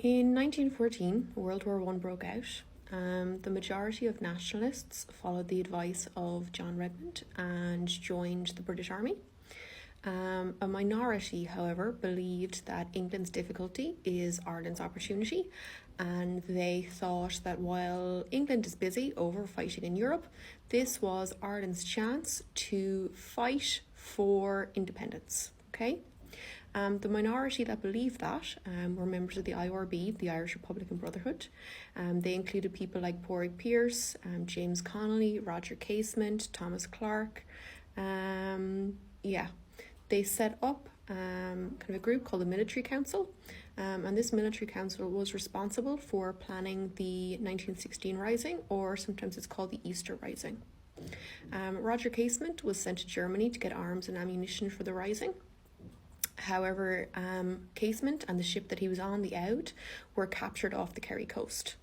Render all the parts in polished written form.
In 1914, World War I broke out. The majority of nationalists followed the advice of John Redmond and joined the British Army. A minority, however, believed that England's difficulty is Ireland's opportunity, and they thought that while England is busy over fighting in Europe, this was Ireland's chance to fight for independence. Okay? The minority that believed that were members of the IRB, the Irish Republican Brotherhood. They included people like Pádraig Pearse, James Connolly, Roger Casement, Thomas Clarke. They set up kind of a group called the Military Council, and this Military Council was responsible for planning the 1916 Rising, or sometimes it's called the Easter Rising. Roger Casement was sent to Germany to get arms and ammunition for the Rising. However, Casement and the ship that he was on, the Oud, were captured off the Kerry coast.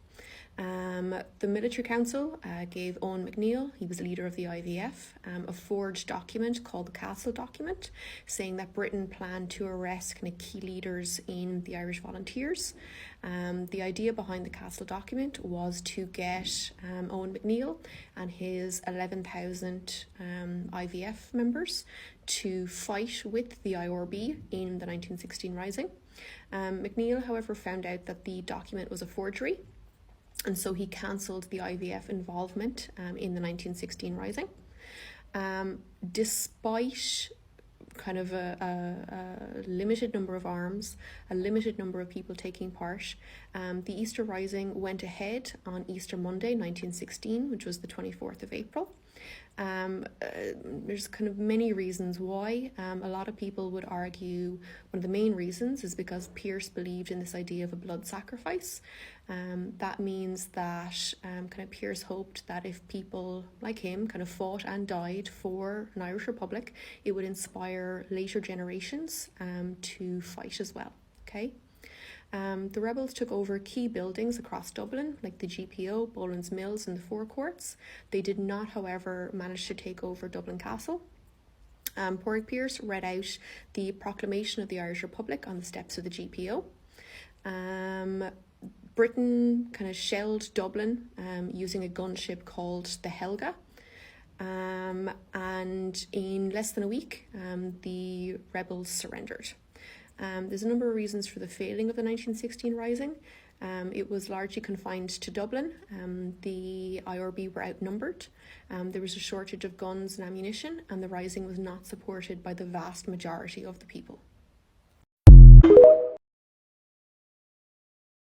The Military Council gave Eoin MacNeill, he was the leader of the IVF, a forged document called the Castle Document, saying that Britain planned to arrest kind of key leaders in the Irish Volunteers. The idea behind the Castle Document was to get Eoin MacNeill and his 11,000 IVF members to fight with the IRB in the 1916 Rising. MacNeill, however, found out that the document was a forgery, and so he cancelled the IVF involvement in the 1916 Rising. Despite kind of a limited number of arms, a limited number of people taking part, the Easter Rising went ahead on Easter Monday 1916, which was the 24th of April. There's kind of many reasons why. A lot of people would argue one of the main reasons is because Pearse believed in this idea of a blood sacrifice. That means that kind of Pearse hoped that if people like him kind of fought and died for an Irish Republic, it would inspire later generations to fight as well. Okay. The rebels took over key buildings across Dublin, like the GPO, Boland's Mills and the Four Courts. They did not, however, manage to take over Dublin Castle. Pádraig Pearse read out the proclamation of the Irish Republic on the steps of the GPO. Britain kind of shelled Dublin using a gunship called the Helga. And in less than a week, the rebels surrendered. There's a number of reasons for the failing of the 1916 Rising. It was largely confined to Dublin. The IRB were outnumbered. There was a shortage of guns and ammunition, and the Rising was not supported by the vast majority of the people.